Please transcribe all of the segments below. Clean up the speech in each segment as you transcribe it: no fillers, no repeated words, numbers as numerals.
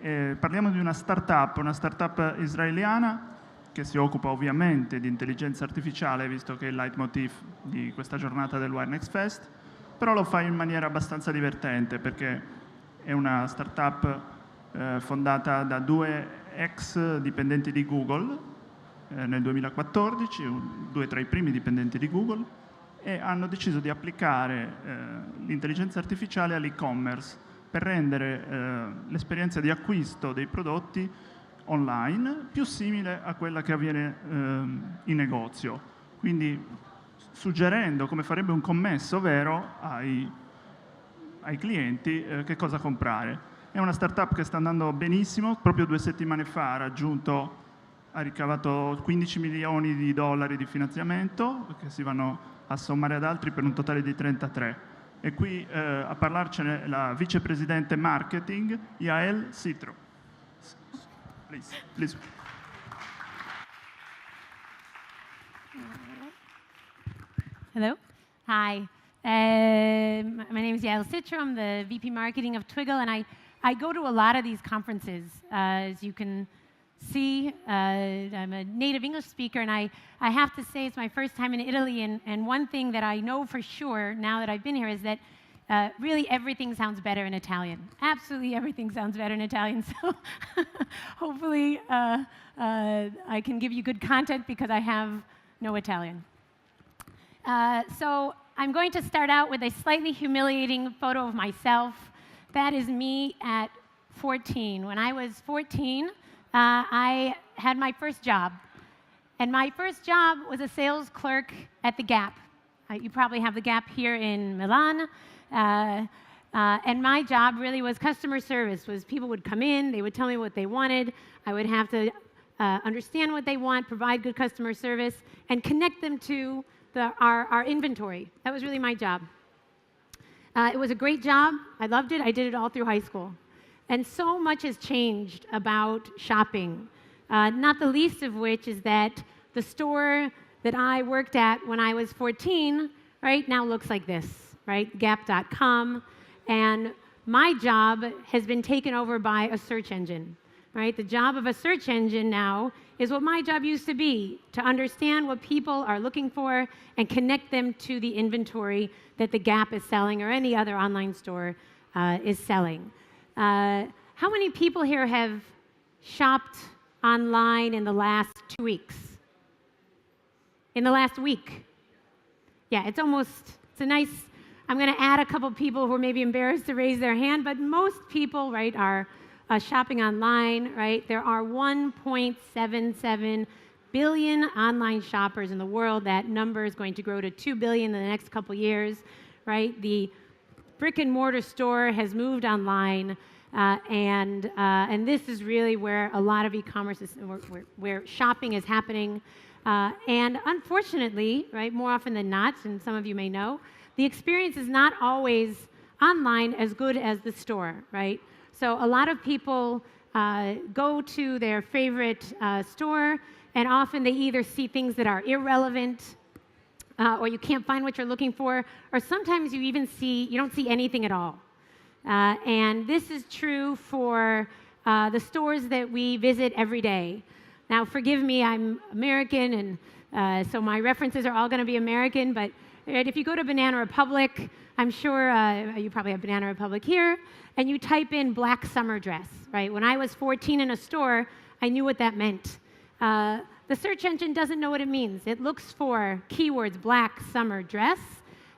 Parliamo di una startup israeliana che si occupa ovviamente di intelligenza artificiale, visto che è il leitmotiv di questa giornata del Wired Next Fest, però lo fa in maniera abbastanza divertente perché è una startup fondata da 2 ex dipendenti di Google nel 2014, 2 tra i primi dipendenti di Google, e hanno deciso di applicare l'intelligenza artificiale all'e-commerce per rendere l'esperienza di acquisto dei prodotti online più simile a quella che avviene in negozio. Quindi suggerendo come farebbe un commesso vero ai clienti che cosa comprare. È una startup che sta andando benissimo, proprio 2 settimane fa ha ricavato 15 milioni di dollari di finanziamento che si vanno a sommare ad altri per un totale di 33. E qui a parlarcene la vicepresidente marketing Yael Citro. Please. Hello. Hi. My name is Yael Citro. I'm the VP Marketing of Twiggle, and I go to a lot of these conferences. As you can see, I'm a native English speaker, and I have to say it's my first time in Italy, and one thing that I know for sure now that I've been here is that really everything sounds better in Italian. Absolutely everything sounds better in Italian, so hopefully I can give you good content because I have no Italian. So I'm going to start out with a slightly humiliating photo of myself. That is me at 14. When I was 14, I had my first job. And my first job was a sales clerk at the Gap. You probably have the Gap here in Milan. And my job really was customer service. People would come in, they would tell me what they wanted. I would have to understand what they want, provide good customer service, and connect them to our inventory. That was really my job. It was a great job. I loved it. I did it all through high school. And so much has changed about shopping, not the least of which is that the store that I worked at when I was 14, right, now looks like this, right, Gap.com. And my job has been taken over by a search engine, right? The job of a search engine now is what my job used to be, to understand what people are looking for and connect them to the inventory that the Gap is selling or any other online store is selling. How many people here have shopped online in the last 2 weeks? In the last week? Yeah, it's a nice, I'm going to add a couple people who are maybe embarrassed to raise their hand, but most people, right, are shopping online, right? There are 1.77 billion online shoppers in the world. That number is going to grow to 2 billion in the next couple years, right? The brick and mortar store has moved online, and this is really where a lot of e-commerce is, where shopping is happening. And unfortunately, right, more often than not, and some of you may know, the experience is not always online as good as the store, right? So a lot of people go to their favorite store, and often they either see things that are irrelevant, or you can't find what you're looking for, or sometimes you don't see anything at all. And this is true for the stores that we visit every day. Now, forgive me, I'm American, and so my references are all going to be American, but right, if you go to Banana Republic, I'm sure you probably have Banana Republic here, and you type in black summer dress, right? When I was 14 in a store, I knew what that meant. The search engine doesn't know what it means. It looks for keywords, black summer dress,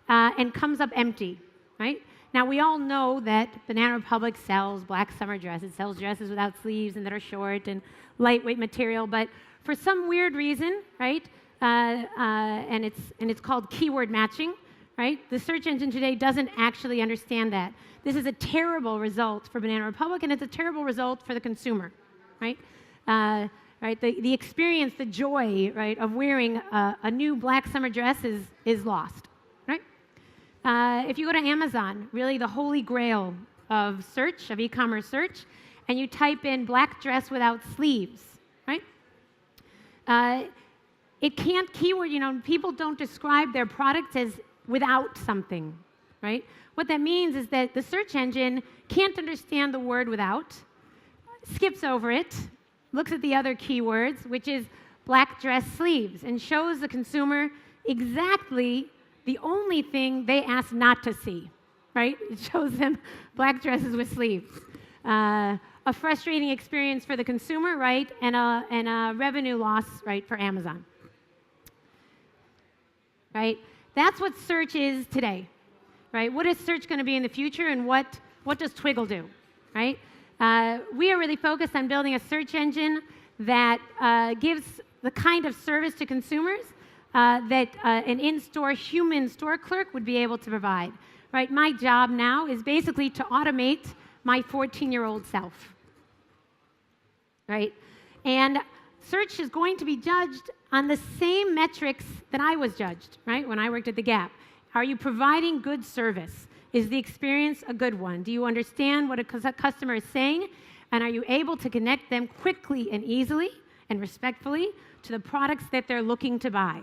and comes up empty, right? Now, we all know that Banana Republic sells black summer dress. It sells dresses without sleeves and that are short and lightweight material, but for some weird reason, right, and it's called keyword matching, right? The search engine today doesn't actually understand that. This is a terrible result for Banana Republic, and it's a terrible result for the consumer, right? Right, the experience, the joy, right, of wearing a new black summer dress is lost, right? If you go to Amazon, really the holy grail of search, of e-commerce search, and you type in black dress without sleeves, right? It can't keyword, people don't describe their products as without something, right? What that means is that the search engine can't understand the word without, skips over it, looks at the other keywords, which is black dress sleeves, and shows the consumer exactly the only thing they asked not to see, right? It shows them black dresses with sleeves. A frustrating experience for the consumer, right? And a revenue loss, right, for Amazon. Right? That's what search is today, right? What is search going to be in the future, and what does Twiggle do, right? We are really focused on building a search engine that gives the kind of service to consumers that an in-store human store clerk would be able to provide, right? My job now is basically to automate my 14-year-old self, right? And search is going to be judged on the same metrics that I was judged, right, when I worked at The Gap. Are you providing good service? Is the experience a good one? Do you understand what a customer is saying? And are you able to connect them quickly and easily and respectfully to the products that they're looking to buy?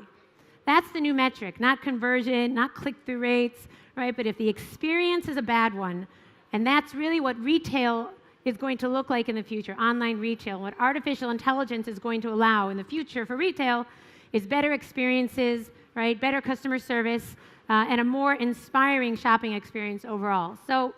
That's the new metric, not conversion, not click-through rates, right? But if the experience is a bad one, and that's really what retail is going to look like in the future, online retail. What artificial intelligence is going to allow in the future for retail is better experiences, right? Better customer service, and a more inspiring shopping experience overall. So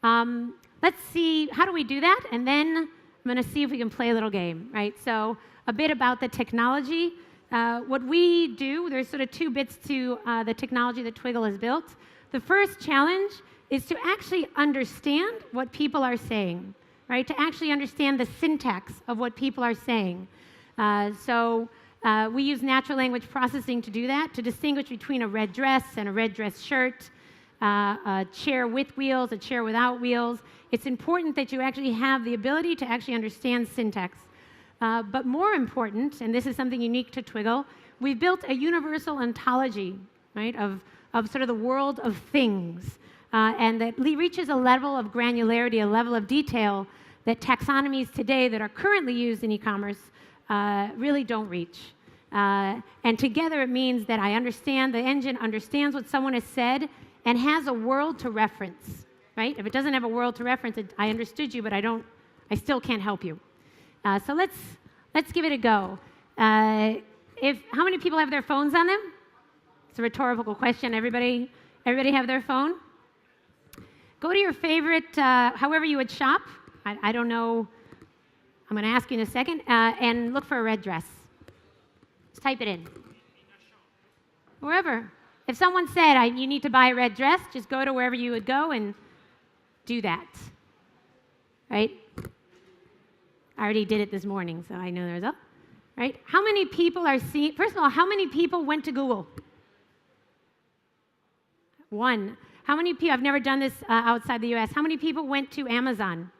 let's see, how do we do that? And then I'm going to see if we can play a little game, right? So a bit about the technology. What we do, there's sort of two bits to the technology that Twiggle has built. The first challenge is to actually understand what people are saying, right? To actually understand the syntax of what people are saying. We use natural language processing to do that, to distinguish between a red dress and a red dress shirt, a chair with wheels, a chair without wheels. It's important that you actually have the ability to actually understand syntax. But more important, and this is something unique to Twiggle, we've built a universal ontology, right, of sort of the world of things. And that reaches a level of granularity, a level of detail that taxonomies today that are currently used in e-commerce really don't reach. And together it means that I understand, the engine understands what someone has said and has a world to reference, right? If it doesn't have a world to reference, I understood you, but I still can't help you. So let's give it a go. How many people have their phones on them? It's a rhetorical question. Everybody have their phone? Go to your favorite, however you would shop. I don't know. I'm going to ask you in a second. And look for a red dress. Just type it in. Wherever. If someone said you need to buy a red dress, just go to wherever you would go and do that. Right? I already did it this morning, so I know the result. Right? How many people are seeing? First of all, how many people went to Google? One. How many people, I've never done this outside the US, how many people went to Amazon?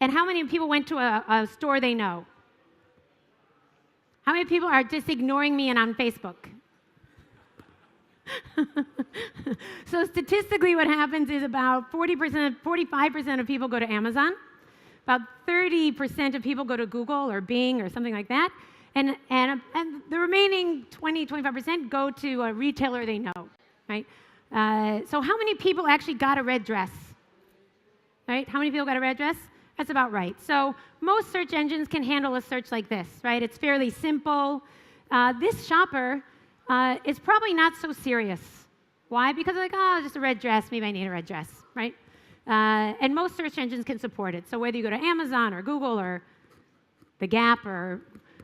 And how many people went to a store they know? How many people are just ignoring me and on Facebook? So statistically what happens is about 45% of people go to Amazon, about 30% of people go to Google or Bing or something like that, and the remaining 25% go to a retailer they know. Right? So how many people actually got a red dress? Right? How many people got a red dress? That's about right. So most search engines can handle a search like this, right? It's fairly simple. This shopper is probably not so serious. Why? Because they're like, oh, just a red dress. Maybe I need a red dress, right? And most search engines can support it. So whether you go to Amazon or Google or The Gap or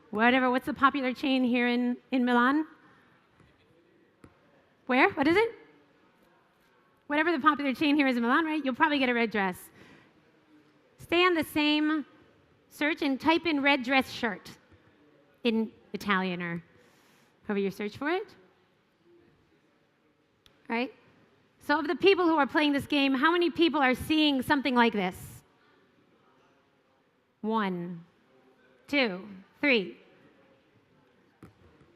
whatever, what's the popular chain here in Milan? Where? What is it? Whatever the popular chain here is in Milan, right? You'll probably get a red dress. Stay on the same search and type in red dress shirt in Italian or however you search for it. Right? So of the people who are playing this game, how many people are seeing something like this? 1, 2, 3.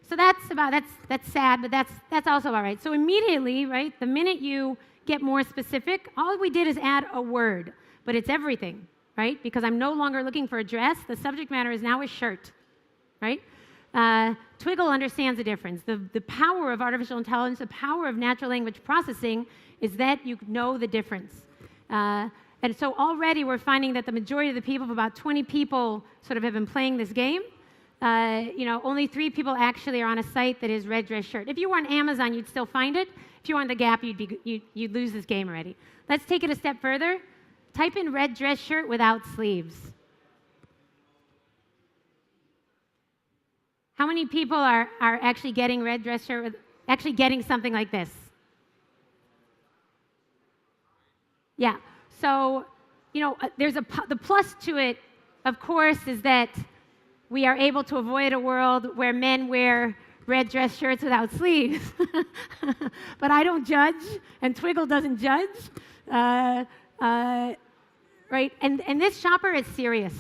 So that's sad, but that's also all right. So immediately, right, the minute you get more specific, all we did is add a word, but it's everything, right? Because I'm no longer looking for a dress. The subject matter is now a shirt, right? Twiggle understands the difference. The power of artificial intelligence, the power of natural language processing is that you know the difference. And so already we're finding that the majority of the people, about 20 people, sort of have been playing this game. Only 3 people actually are on a site that is red dress shirt. If you were on Amazon, you'd still find it. If you were on the Gap, you'd lose this game already. Let's take it a step further. Type in red dress shirt without sleeves. How many people are actually getting red dress shirt, actually getting something like this? Yeah. So, there's the plus to it, of course, is that we are able to avoid a world where men wear red dress shirts without sleeves. But I don't judge, and Twiggle doesn't judge. Right? And this shopper is serious.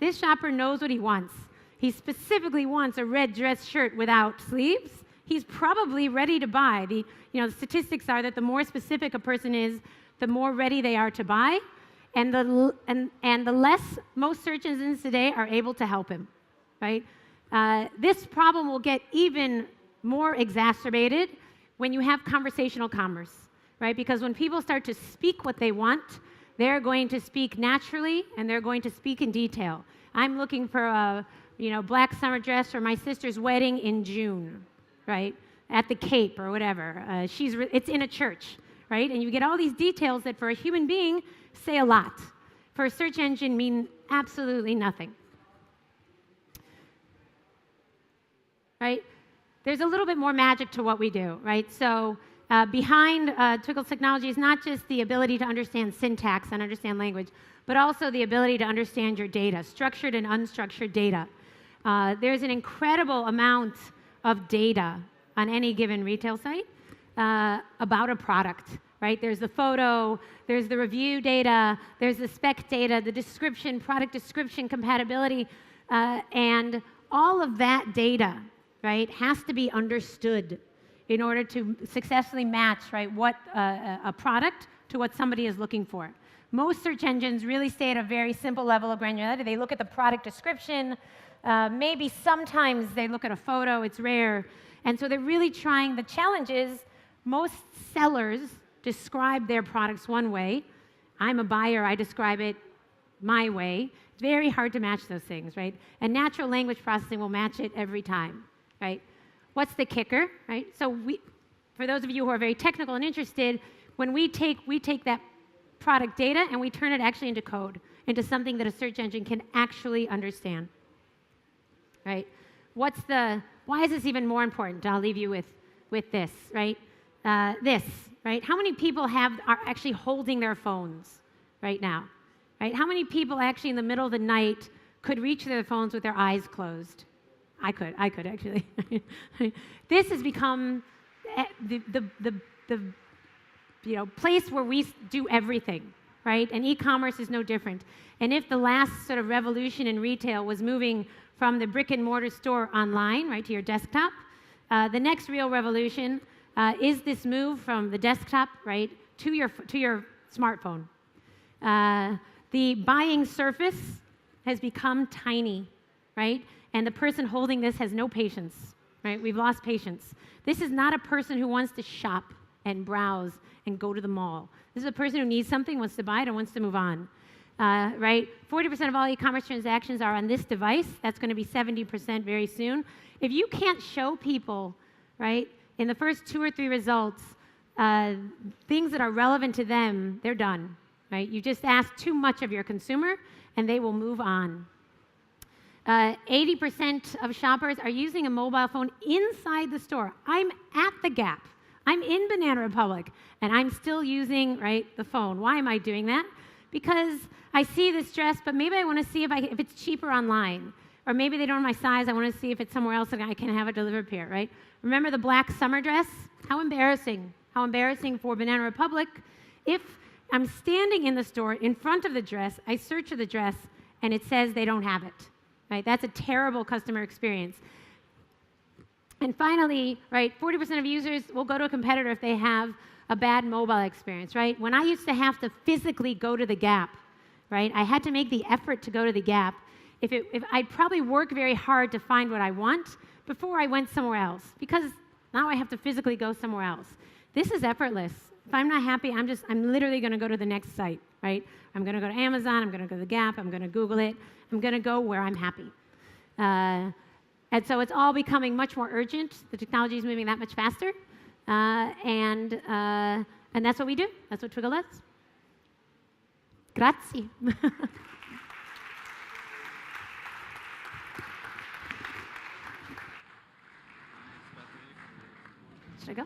This shopper knows what he wants. He specifically wants a red dress shirt without sleeves. He's probably ready to buy. The statistics are that the more specific a person is, the more ready they are to buy, and the less most search engines today are able to help him, right? This problem will get even more exacerbated when you have conversational commerce, right? Because when people start to speak what they want, they're going to speak naturally, and they're going to speak in detail. I'm looking for a black summer dress for my sister's wedding in June, right? At the Cape or whatever. It's in a church. Right? And you get all these details that for a human being say a lot. For a search engine mean absolutely nothing. Right? There's a little bit more magic to what we do, right? So behind Twiggle's technology is not just the ability to understand syntax and understand language, but also the ability to understand your data, structured and unstructured data. There's an incredible amount of data on any given retail site about a product, right? There's the photo, there's the review data, there's the spec data, the description, product description, compatibility, and all of that data, right, has to be understood in order to successfully match, right, what a product to what somebody is looking for. Most search engines really stay at a very simple level of granularity. They look at the product description, maybe sometimes they look at a photo, it's rare, and so they're really trying. The challenge is most sellers describe their products one way. I'm a buyer, I describe it my way. It's very hard to match those things, right? And natural language processing will match it every time, right? What's the kicker, right? So for those of you who are very technical and interested, when we take that product data and we turn it actually into code, into something that a search engine can actually understand, right? Why is this even more important? I'll leave you with this, right? Right? How many people are actually holding their phones right now? Right? How many people actually in the middle of the night could reach their phones with their eyes closed? I could actually. This has become the place where we do everything, right? And e-commerce is no different. And if the last sort of revolution in retail was moving from the brick and mortar store online, right, to your desktop, the next real revolution is this move from the desktop, right, to your smartphone. The buying surface has become tiny, right? And the person holding this has no patience, right? We've lost patience. This is not a person who wants to shop and browse and go to the mall. This is a person who needs something, wants to buy it, and wants to move on, right? 40% of all e-commerce transactions are on this device. That's going to be 70% very soon. If you can't show people, right, in the first 2 or 3 results, things that are relevant to them, they're done, right? You just ask too much of your consumer, and they will move on. 80% of shoppers are using a mobile phone inside the store. I'm at the Gap. I'm in Banana Republic, and I'm still using, right, the phone. Why am I doing that? Because I see this dress, but maybe I want to see if it's cheaper online. Or maybe they don't have my size. I want to see if it's somewhere else and I can have it delivered here, right? Remember the black summer dress? How embarrassing. How embarrassing for Banana Republic. If I'm standing in the store in front of the dress, I search for the dress, and it says they don't have it. Right? That's a terrible customer experience. And finally, right, 40% of users will go to a competitor if they have a bad mobile experience, right? When I used to have to physically go to the Gap, right, I had to make the effort to go to the Gap. If I'd probably work very hard to find what I want before I went somewhere else, because now I have to physically go somewhere else. This is effortless. If I'm not happy, I'm literally going to go to the next site, right? I'm going to go to Amazon, I'm going to go to the Gap, I'm going to Google it. I'm going to go where I'm happy. And so it's all becoming much more urgent. The technology is moving that much faster. And that's what we do. That's what Twiggle does. Grazie. Should I go?